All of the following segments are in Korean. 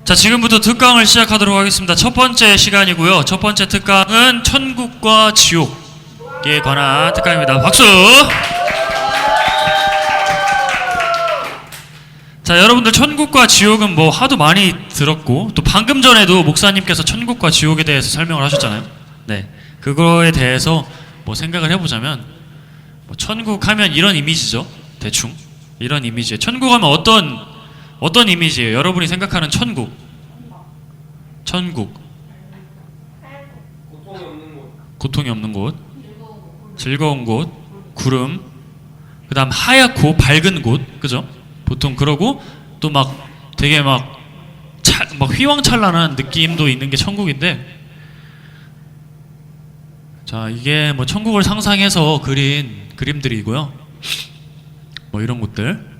자, 지금부터 특강을 시작하도록 하겠습니다. 첫 번째 시간이고요. 첫 번째 특강은 천국과 지옥에 관한 특강입니다. 박수! 자, 여러분들 천국과 지옥은 뭐 하도 많이 들었고, 또 방금 전에도 목사님께서 천국과 지옥에 대해서 설명을 하셨잖아요. 네, 그거에 대해서 뭐 생각을 해보자면, 뭐 천국 하면 이런 이미지죠. 대충 이런 이미지예요. 천국 하면 어떤 이미지예요? 여러분이 생각하는 천국. 고통이 없는 곳, 즐거운 곳, 구름, 그 다음 하얗고 밝은 곳, 그죠? 보통 그러고 또 막 되게 막 휘황찬란한 느낌도 있는 게 천국인데, 자, 이게 뭐 천국을 상상해서 그린 그림들이고요. 뭐 이런 곳들,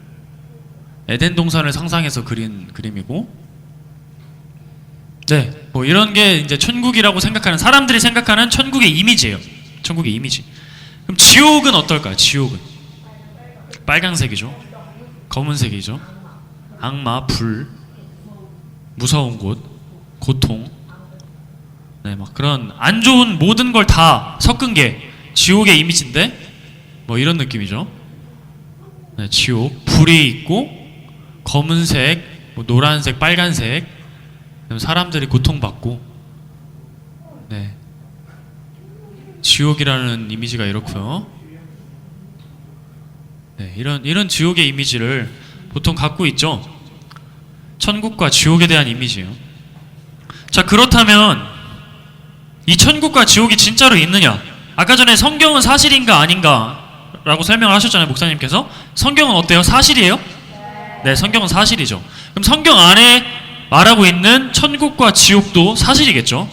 에덴 동산을 상상해서 그린 그림이고, 네, 뭐 이런 게 이제 천국이라고 생각하는 사람들이 생각하는 천국의 이미지예요. 천국의 이미지. 그럼 지옥은 어떨까요? 지옥은 빨간색이죠. 검은색이죠. 악마, 불, 무서운 곳, 고통, 네, 막 그런 안 좋은 모든 걸 다 섞은 게 지옥의 이미지인데, 뭐 이런 느낌이죠. 네, 지옥, 불이 있고 검은색, 뭐 노란색, 빨간색, 사람들이 고통받고, 네, 지옥이라는 이미지가 이렇고요. 네, 이런 지옥의 이미지를 보통 갖고 있죠. 천국과 지옥에 대한 이미지예요. 자, 그렇다면 이 천국과 지옥이 진짜로 있느냐? 아까 전에 성경은 사실인가 아닌가 라고 설명을 하셨잖아요, 목사님께서. 성경은 어때요? 사실이에요? 네, 성경은 사실이죠. 그럼 성경 안에 말하고 있는 천국과 지옥도 사실이겠죠?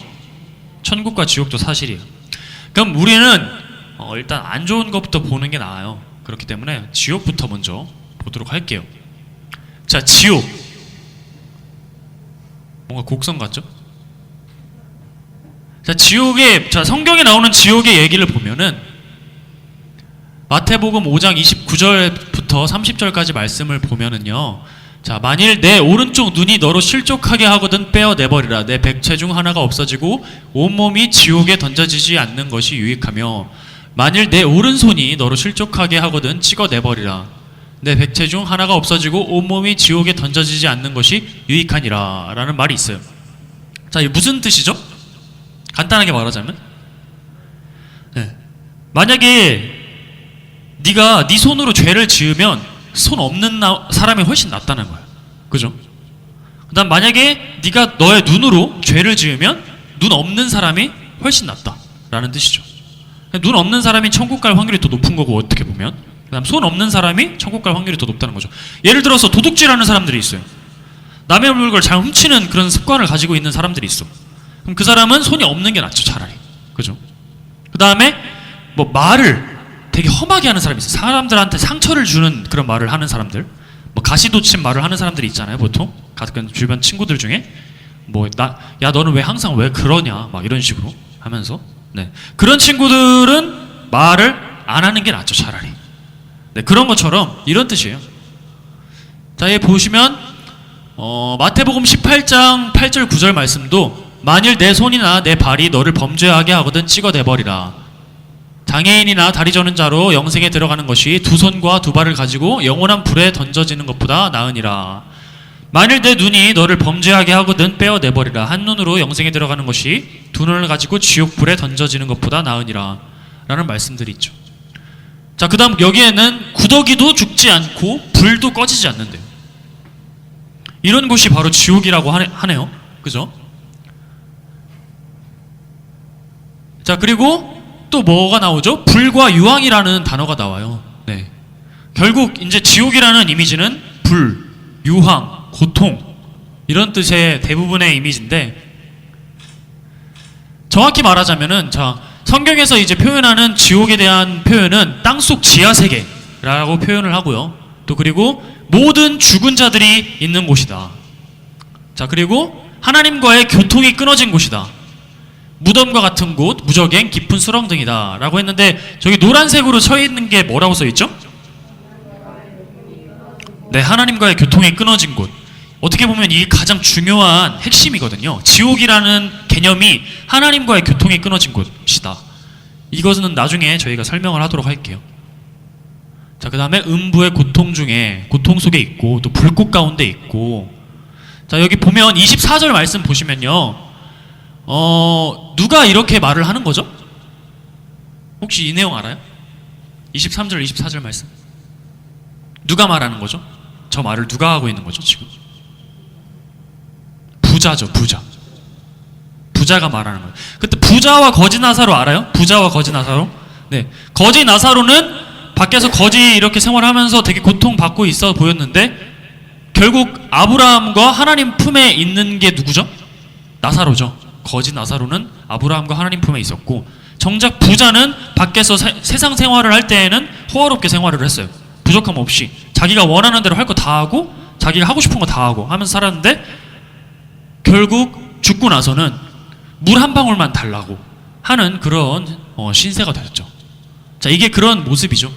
천국과 지옥도 사실이에요. 그럼 우리는 일단 안 좋은 것부터 보는 게 나아요. 그렇기 때문에 지옥부터 먼저 보도록 할게요. 자, 지옥. 뭔가 곡성 같죠? 자, 성경에 나오는 지옥의 얘기를 보면은 마태복음 5장 29절부터 30절까지 말씀을 보면은요, 자, 만일 내 오른쪽 눈이 너로 실족하게 하거든 빼어내버리라. 내 백체 중 하나가 없어지고 온몸이 지옥에 던져지지 않는 것이 유익하며, 만일 내 오른손이 너로 실족하게 하거든 찍어내버리라. 내 백체 중 하나가 없어지고 온몸이 지옥에 던져지지 않는 것이 유익하니라 라는 말이 있어요. 자, 이게 무슨 뜻이죠? 간단하게 말하자면, 네, 만약에 네가 네 손으로 죄를 지으면 손 없는 사람이 훨씬 낫다는 거야. 그죠? 그 다음 만약에 네가 너의 눈으로 죄를 지으면 눈 없는 사람이 훨씬 낫다라는 뜻이죠. 눈 없는 사람이 천국 갈 확률이 더 높은 거고, 어떻게 보면. 그 다음 손 없는 사람이 천국 갈 확률이 더 높다는 거죠. 예를 들어서 도둑질하는 사람들이 있어요. 남의 물건을 잘 훔치는 그런 습관을 가지고 있는 사람들이 있어. 그럼 그 사람은 손이 없는 게 낫죠, 차라리. 그죠? 그 다음에 뭐 말을 되게 험하게 하는 사람이 있어요. 사람들한테 상처를 주는 그런 말을 하는 사람들, 뭐 가시돋친 말을 하는 사람들이 있잖아요. 보통 가끔 주변 친구들 중에 뭐 야 너는 왜 항상 왜 그러냐 막 이런 식으로 하면서, 네, 그런 친구들은 말을 안 하는 게 낫죠, 차라리. 네, 그런 것처럼 이런 뜻이에요. 자, 여기 보시면 마태복음 18장 8절 9절 말씀도, 만일 내 손이나 내 발이 너를 범죄하게 하거든 찍어내버리라. 장애인이나 다리 저는 자로 영생에 들어가는 것이 두 손과 두 발을 가지고 영원한 불에 던져지는 것보다 나으니라. 만일 내 눈이 너를 범죄하게 하거든 빼어내버리라. 한 눈으로 영생에 들어가는 것이 두 눈을 가지고 지옥 불에 던져지는 것보다 나으니라 라는 말씀들이 있죠. 자, 그 다음 여기에는 구더기도 죽지 않고 불도 꺼지지 않는데요. 이런 곳이 바로 지옥이라고 하네요. 그죠? 자, 그리고 또 뭐가 나오죠? 불과 유황이라는 단어가 나와요. 네, 결국 이제 지옥이라는 이미지는 불, 유황, 고통, 이런 뜻의 대부분의 이미지인데, 정확히 말하자면은, 자, 성경에서 이제 표현하는 지옥에 대한 표현은 땅속 지하세계라고 표현을 하고요. 또 그리고 모든 죽은 자들이 있는 곳이다. 자, 그리고 하나님과의 교통이 끊어진 곳이다. 무덤과 같은 곳, 무적행, 깊은 수렁 등이다 라고 했는데, 저기 노란색으로 쳐 있는 게 뭐라고 써 있죠? 네, 하나님과의 교통이 끊어진 곳. 어떻게 보면 이게 가장 중요한 핵심이거든요. 지옥이라는 개념이 하나님과의 교통이 끊어진 곳이다. 이것은 나중에 저희가 설명을 하도록 할게요. 자, 그 다음에 음부의 고통 중에 고통 속에 있고 또 불꽃 가운데 있고, 자 여기 보면 24절 말씀 보시면요, 누가 이렇게 말을 하는 거죠? 혹시 이 내용 알아요? 23절 24절 말씀 누가 말하는 거죠? 저 말을 누가 하고 있는 거죠 지금? 부자죠. 부자가 말하는 거예요. 그때 부자와 거지 나사로 알아요? 부자와 거지 나사로? 네, 거지 나사로는 밖에서 거지 이렇게 생활하면서 되게 고통받고 있어 보였는데 결국 아브라함과 하나님 품에 있는 게 누구죠? 나사로죠. 거지 나사로는 아브라함과 하나님 품에 있었고, 정작 부자는 밖에서 세상 생활을 할 때에는 호화롭게 생활을 했어요. 부족함 없이 자기가 원하는 대로 할 거 다 하고 자기가 하고 싶은 거 다 하고 하면서 살았는데 결국 죽고 나서는 물 한 방울만 달라고 하는 그런 신세가 되었죠. 자, 이게 그런 모습이죠.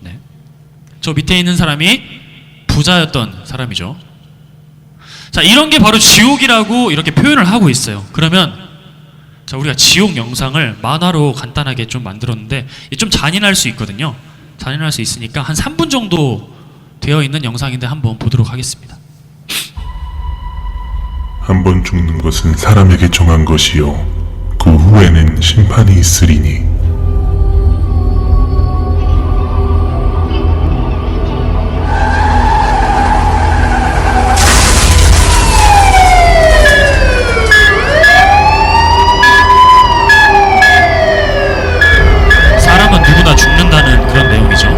네. 저 밑에 있는 사람이 부자였던 사람이죠. 자, 이런 게 바로 지옥이라고 이렇게 표현을 하고 있어요. 그러면 자, 우리가 지옥 영상을 만화로 간단하게 좀 만들었는데 좀 잔인할 수 있거든요. 잔인할 수 있으니까 한 3분 정도 되어 있는 영상인데 한번 보도록 하겠습니다. 한 번 죽는 것은 사람에게 정한 것이요 그 후에는 심판이 있으리니 사람은 누구나 죽는다는 그런 내용이죠.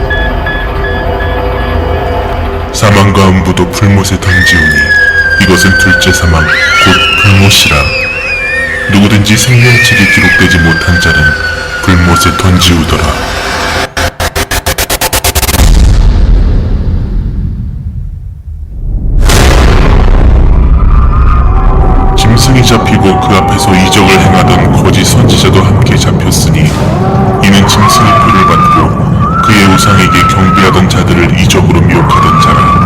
사망과 음부도 불못에 던지우니 이것은 둘째 사망 곧 불못이라. 누구든지 생명책이 기록되지 못한 자는 불못에 던지우더라. 짐승이 잡히고 그 앞에서 이적을 행하던 거짓 선지자도 함께 잡혔으니 이는 짐승의 표를 받고 그의 우상에게 경배하던 자들을 이적으로 미혹하던 자라.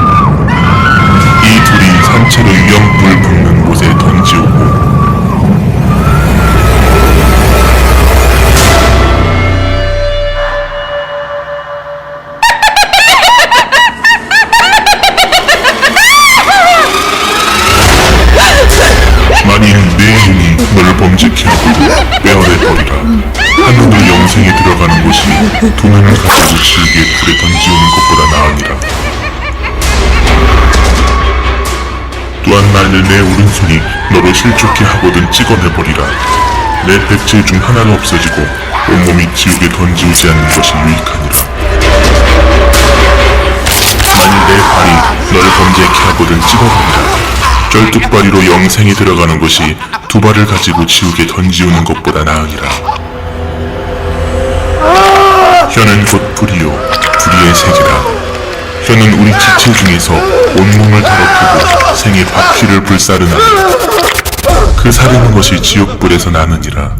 이 둘이 산채로 유영불 붙는 곳에 던지우고 만일 내 눈이 너를 범죄케 하고 빼어내버리라. 하늘로 영생에 들어가는 곳이 두 눈을 가지고 지옥에 불에 던지우는 것보다 나으니라. 또한 만일 내 오른손이 너를 실족케 하거든 찍어내버리라. 내 백체 중 하나가 없어지고 온몸이 지옥에 던지우지 않는 것이 유익하니라. 만일 내 발이 너를 범죄케 하거든 찍어버리라. 쩔뚝발이로 영생에 들어가는 것이 두 발을 가지고 지옥에 던지우는 것보다 나으니라. 혀는 곧 불이요 불의의 색이라. 혀는 우리 지체 중에서 온몸을 더럽히고 생의 바퀴를 불사르나니 그 사르는 것이 지옥불에서 나느니라.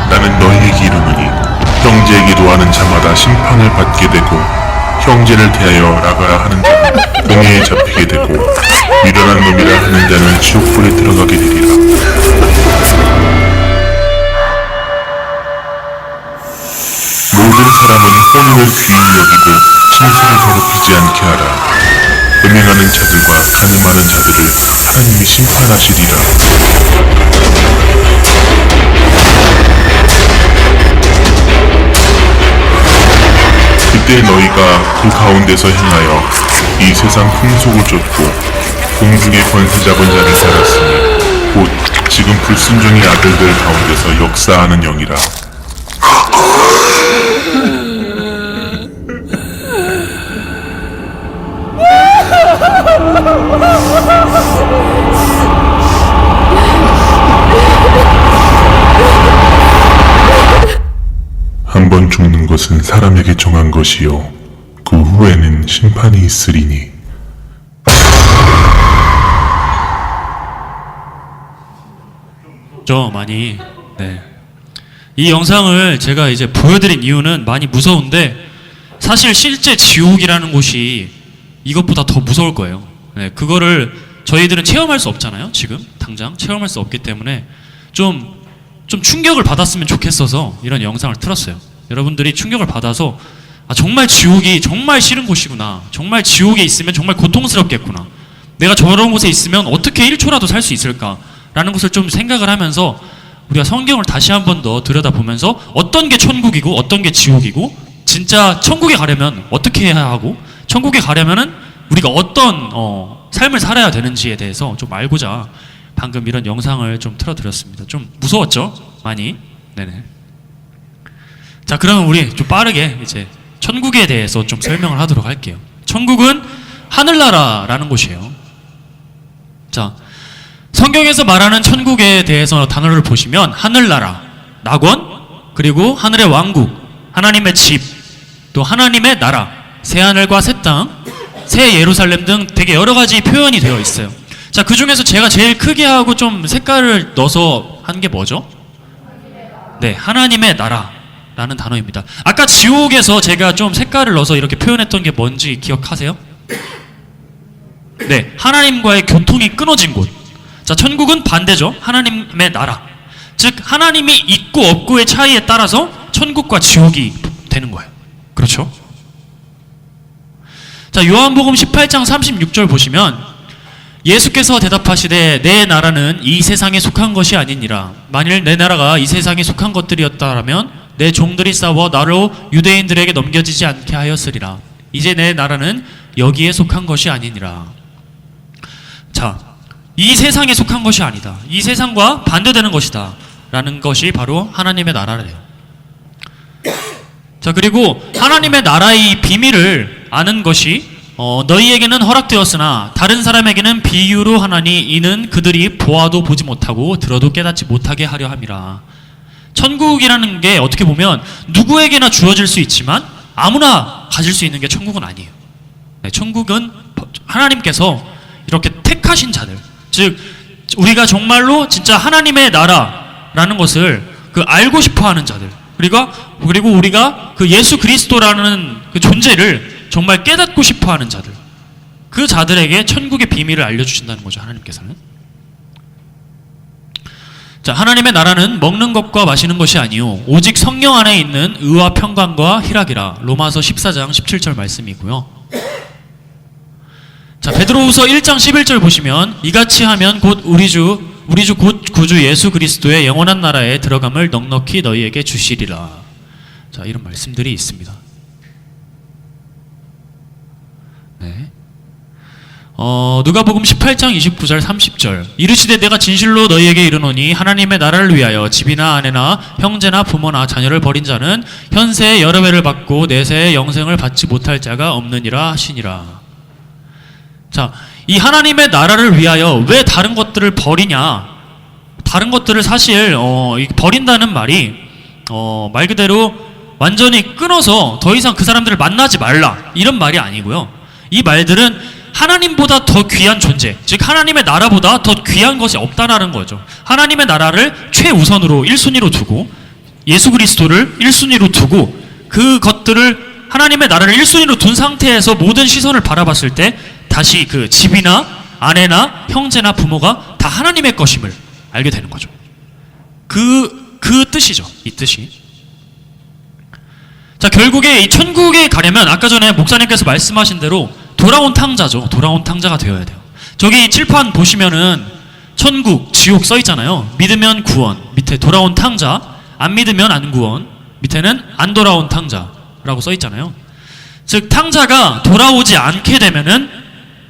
나는 너희에게 이르노니 형제에게도 하는 자마다 심판을 받게 되고 형제를 대하여 나가라 하는 자는 공회에 잡히게 되고 미련한 놈이라 하는 자는 지옥불에 들어가게 되리라. 모든 사람은 혼인을 귀히 여기고 신세를 더럽히지 않게 하라. 음행하는 자들과 간음하는 자들을 하나님이 심판하시리라. 그때 너희가 그 가운데서 행하여 이 세상 풍속을 쫓고 공중의 권세 잡은 자를 따랐으니 곧 지금 불순종의 아들들 가운데서 역사하는 영이라. 한 번 죽는 것은 사람에게 정한 것이요 그 후에는 심판이 있으리니 저 많이. 네. 이 영상을 제가 이제 보여드린 이유는 많이 무서운데 사실 실제 지옥이라는 곳이 이것보다 더 무서울 거예요. 네, 그거를 저희들은 체험할 수 없잖아요. 지금 당장 체험할 수 없기 때문에 좀 충격을 받았으면 좋겠어서 이런 영상을 틀었어요. 여러분들이 충격을 받아서 정말 지옥이 정말 싫은 곳이구나. 정말 지옥에 있으면 정말 고통스럽겠구나. 내가 저런 곳에 있으면 어떻게 1초라도 살 수 있을까라는 것을 좀 생각을 하면서 우리가 성경을 다시 한 번 더 들여다보면서 어떤 게 천국이고 어떤 게 지옥이고 진짜 천국에 가려면 어떻게 해야 하고 천국에 가려면은 우리가 어떤 삶을 살아야 되는지에 대해서 좀 알고자 방금 이런 영상을 좀 틀어드렸습니다. 좀 무서웠죠? 많이? 네네. 자, 그러면 우리 좀 빠르게 이제 천국에 대해서 좀 설명을 하도록 할게요. 천국은 하늘나라라는 곳이에요. 자, 성경에서 말하는 천국에 대해서 단어를 보시면 하늘나라, 낙원, 그리고 하늘의 왕국, 하나님의 집, 또 하나님의 나라, 새하늘과 새 땅, 새 예루살렘 등 되게 여러 가지 표현이 되어 있어요. 자, 그 중에서 제가 제일 크게 하고 좀 색깔을 넣어서 한 게 뭐죠? 네, 하나님의 나라라는 단어입니다. 아까 지옥에서 제가 좀 색깔을 넣어서 이렇게 표현했던 게 뭔지 기억하세요? 네, 하나님과의 교통이 끊어진 곳. 자, 천국은 반대죠. 하나님의 나라. 즉, 하나님이 있고 없고의 차이에 따라서 천국과 지옥이 되는 거예요. 그렇죠? 자, 요한복음 18장 36절 보시면 예수께서 대답하시되 내 나라는 이 세상에 속한 것이 아니니라. 만일 내 나라가 이 세상에 속한 것들이었다면 내 종들이 싸워 나로 유대인들에게 넘겨지지 않게 하였으리라. 이제 내 나라는 여기에 속한 것이 아니니라. 자, 이 세상에 속한 것이 아니다. 이 세상과 반대되는 것이다. 라는 것이 바로 하나님의 나라래요. 자, 그리고 하나님의 나라의 비밀을 아는 것이 너희에게는 허락되었으나 다른 사람에게는 비유로 하나니 이는 그들이 보아도 보지 못하고 들어도 깨닫지 못하게 하려 함이라. 천국이라는 게 어떻게 보면 누구에게나 주어질 수 있지만 아무나 가질 수 있는 게 천국은 아니에요. 네, 천국은 하나님께서 이렇게 택하신 자들, 즉 우리가 정말로 진짜 하나님의 나라라는 것을 알고 싶어하는 자들, 그리고 우리가 그 예수 그리스도라는 그 존재를 정말 깨닫고 싶어하는 자들, 그 자들에게 천국의 비밀을 알려주신다는 거죠. 하나님께서는. 자, 하나님의 나라는 먹는 것과 마시는 것이 아니요 오직 성령 안에 있는 의와 평강과 희락이라. 로마서 14장 17절 말씀이고요. 자, 베드로후서 1장 11절 보시면 이같이 하면 곧 우리 주 곧 구주 예수 그리스도의 영원한 나라에 들어감을 넉넉히 너희에게 주시리라. 자, 이런 말씀들이 있습니다. 네. 누가복음 18장 29절 30절 이르시되 내가 진실로 너희에게 이르노니 하나님의 나라를 위하여 집이나 아내나 형제나 부모나 자녀를 버린 자는 현세에 여러 배를 받고 내세에 영생을 받지 못할 자가 없느니라 하시니라. 자, 이 하나님의 나라를 위하여 왜 다른 것들을 버리냐? 다른 것들을 사실 버린다는 말이 말 그대로 완전히 끊어서 더 이상 그 사람들을 만나지 말라 이런 말이 아니고요. 이 말들은 하나님보다 더 귀한 존재, 즉 하나님의 나라보다 더 귀한 것이 없다라는 거죠. 하나님의 나라를 최우선으로 1순위로 두고 예수 그리스도를 1순위로 두고 그것들을 하나님의 나라를 1순위로 둔 상태에서 모든 시선을 바라봤을 때 다시 그 집이나 아내나 형제나 부모가 다 하나님의 것임을 알게 되는 거죠. 그 뜻이죠. 이 뜻이. 자, 결국에 이 천국에 가려면 아까 전에 목사님께서 말씀하신 대로 돌아온 탕자죠. 돌아온 탕자가 되어야 돼요. 저기 칠판 보시면은 천국, 지옥 써 있잖아요. 믿으면 구원, 밑에 돌아온 탕자, 안 믿으면 안 구원, 밑에는 안 돌아온 탕자라고 써 있잖아요. 즉 탕자가 돌아오지 않게 되면은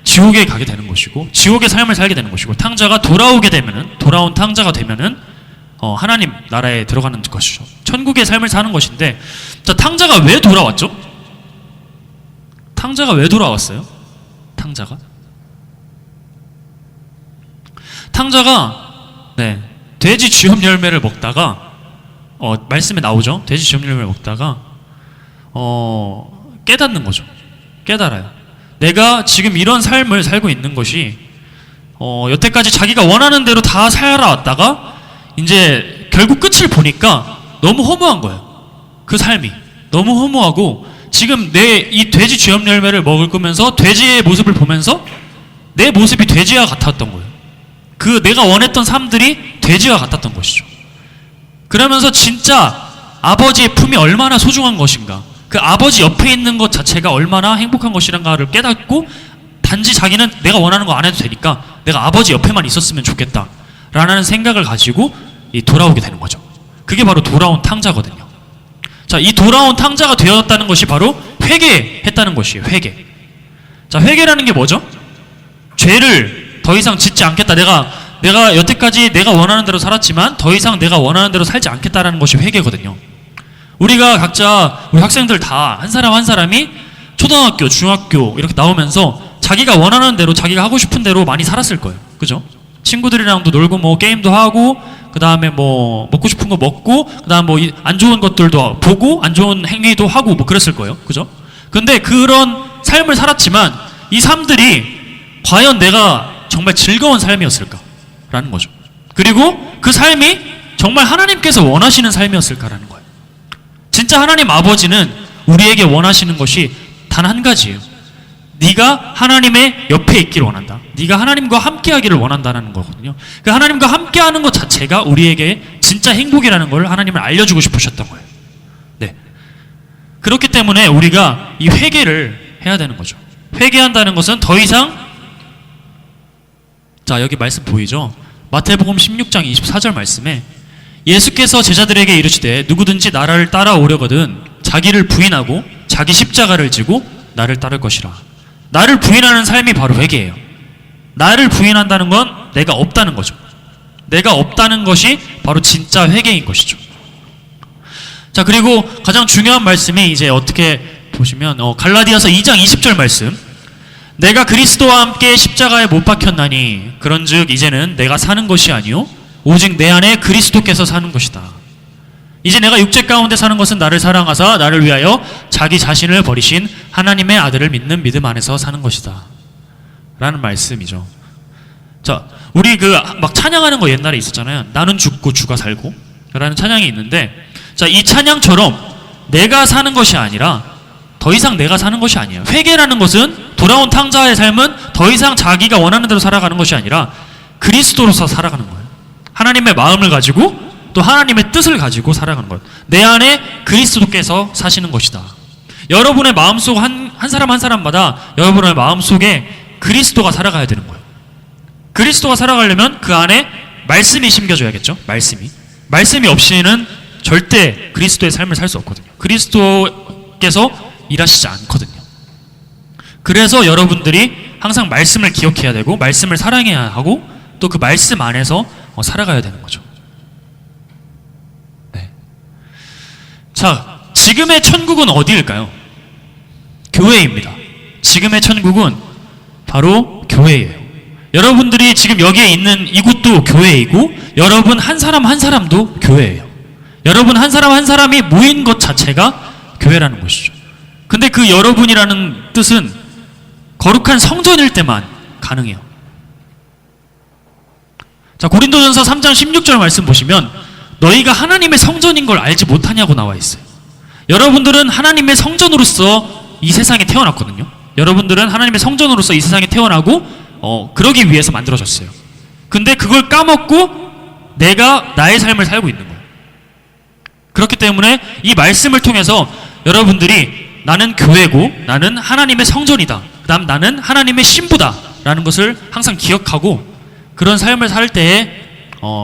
지옥에 가게 되는 것이고 지옥의 삶을 살게 되는 것이고 탕자가 돌아오게 되면은 돌아온 탕자가 되면은 하나님 나라에 들어가는 것이죠. 천국의 삶을 사는 것인데, 자, 탕자가 왜 돌아왔죠? 탕자가 왜 돌아왔어요? 탕자가 네, 돼지 쥐염 열매를 먹다가 말씀에 나오죠. 돼지 쥐염 열매를 먹다가 깨닫는 거죠. 깨달아요. 내가 지금 이런 삶을 살고 있는 것이 여태까지 자기가 원하는 대로 다 살아왔다가 이제 결국 끝을 보니까 너무 허무한 거예요. 그 삶이 너무 허무하고 지금 내 이 돼지 쥐염 열매를 먹을 거면서 돼지의 모습을 보면서 내 모습이 돼지와 같았던 거예요. 그 내가 원했던 삶들이 돼지와 같았던 것이죠. 그러면서 진짜 아버지의 품이 얼마나 소중한 것인가, 그 아버지 옆에 있는 것 자체가 얼마나 행복한 것이란가를 깨닫고 단지 자기는 내가 원하는 거 안 해도 되니까 내가 아버지 옆에만 있었으면 좋겠다 라는 생각을 가지고 돌아오게 되는 거죠. 그게 바로 돌아온 탕자거든요. 자, 이 돌아온 탕자가 되었다는 것이 바로 회개했다는 것이에요. 회개. 자, 회개라는 게 뭐죠? 죄를 더 이상 짓지 않겠다. 내가 여태까지 내가 원하는 대로 살았지만 더 이상 내가 원하는 대로 살지 않겠다라는 것이 회개거든요. 우리가 각자 우리 학생들 다 한 사람 한 사람이 초등학교, 중학교 이렇게 나오면서 자기가 원하는 대로 자기가 하고 싶은 대로 많이 살았을 거예요. 그죠? 친구들이랑도 놀고 뭐 게임도 하고 그 다음에 뭐 먹고 싶은 거 먹고 그 다음 뭐 안 좋은 것들도 보고 안 좋은 행위도 하고 뭐 그랬을 거예요. 그죠? 근데 그런 삶을 살았지만 이 삶들이 과연 내가 정말 즐거운 삶이었을까? 라는 거죠. 그리고 그 삶이 정말 하나님께서 원하시는 삶이었을까라는 거예요. 진짜 하나님 아버지는 우리에게 원하시는 것이 단 한 가지예요. 네가 하나님의 옆에 있기를 원한다. 네가 하나님과 함께하기를 원한다는 거거든요. 그 하나님과 함께하는 것 자체가 우리에게 진짜 행복이라는 걸 하나님을 알려주고 싶으셨던 거예요. 네. 그렇기 때문에 우리가 이 회개를 해야 되는 거죠. 회개한다는 것은 더 이상, 자 여기 말씀 보이죠? 마태복음 16장 24절 말씀에 예수께서 제자들에게 이르시되 누구든지 나를 따라오려거든 자기를 부인하고 자기 십자가를 지고 나를 따를 것이라. 나를 부인하는 삶이 바로 회개예요. 나를 부인한다는 건 내가 없다는 거죠. 내가 없다는 것이 바로 진짜 회개인 것이죠. 자, 그리고 가장 중요한 말씀이 이제 어떻게 보시면 갈라디아서 2장 20절 말씀. 내가 그리스도와 함께 십자가에 못 박혔나니 그런즉 이제는 내가 사는 것이 아니요 오직 내 안에 그리스도께서 사는 것이다. 이제 내가 육체 가운데 사는 것은 나를 사랑하사 나를 위하여 자기 자신을 버리신 하나님의 아들을 믿는 믿음 안에서 사는 것이다 라는 말씀이죠. 자, 우리 막 찬양하는 거 옛날에 있었잖아요. 나는 죽고 주가 살고 라는 찬양이 있는데, 자, 이 찬양처럼 내가 사는 것이 아니라 더 이상 내가 사는 것이 아니에요. 회개라는 것은 돌아온 탕자의 삶은 더 이상 자기가 원하는 대로 살아가는 것이 아니라 그리스도로서 살아가는 거예요. 하나님의 마음을 가지고 또 하나님의 뜻을 가지고 살아가는 것. 내 안에 그리스도께서 사시는 것이다. 여러분의 마음속 한 사람 한 사람마다 여러분의 마음속에 그리스도가 살아가야 되는 거예요. 그리스도가 살아가려면 그 안에 말씀이 심겨져야겠죠. 말씀이 없이는 절대 그리스도의 삶을 살 수 없거든요. 그리스도께서 일하시지 않거든요. 그래서 여러분들이 항상 말씀을 기억해야 되고 말씀을 사랑해야 하고 또 그 말씀 안에서 살아가야 되는 거죠. 네. 자, 지금의 천국은 어디일까요? 교회입니다. 지금의 천국은 바로 교회예요. 여러분들이 지금 여기에 있는 이곳도 교회이고 여러분 한 사람 한 사람도 교회예요. 여러분 한 사람 한 사람이 모인 것 자체가 교회라는 것이죠. 근데 그 여러분이라는 뜻은 거룩한 성전일 때만 가능해요. 자, 고린도전서 3장 16절 말씀 보시면 너희가 하나님의 성전인 걸 알지 못하냐고 나와 있어요. 여러분들은 하나님의 성전으로서 이 세상에 태어났거든요. 여러분들은 하나님의 성전으로서 이 세상에 태어나고 그러기 위해서 만들어졌어요. 근데 그걸 까먹고 내가 나의 삶을 살고 있는 거예요. 그렇기 때문에 이 말씀을 통해서 여러분들이 나는 교회고 나는 하나님의 성전이다. 그다음 나는 하나님의 신부다. 라는 것을 항상 기억하고 그런 삶을 살 때에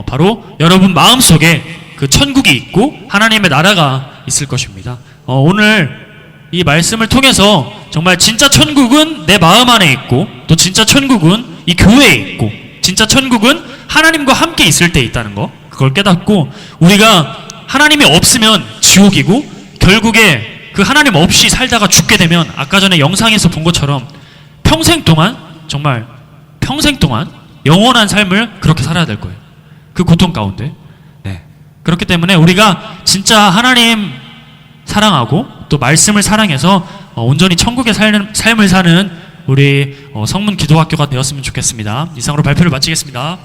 바로 여러분 마음속에 그 천국이 있고 하나님의 나라가 있을 것입니다. 오늘 이 말씀을 통해서 정말 진짜 천국은 내 마음 안에 있고 또 진짜 천국은 이 교회에 있고 진짜 천국은 하나님과 함께 있을 때 있다는 거, 그걸 깨닫고 우리가 하나님이 없으면 지옥이고 결국에 그 하나님 없이 살다가 죽게 되면 아까 전에 영상에서 본 것처럼 평생 동안 정말 평생 동안 영원한 삶을 그렇게 살아야 될 거예요. 그 고통 가운데. 네. 그렇기 때문에 우리가 진짜 하나님 사랑하고 또 말씀을 사랑해서 온전히 천국의 삶을 사는 우리 성문 기도학교가 되었으면 좋겠습니다. 이상으로 발표를 마치겠습니다.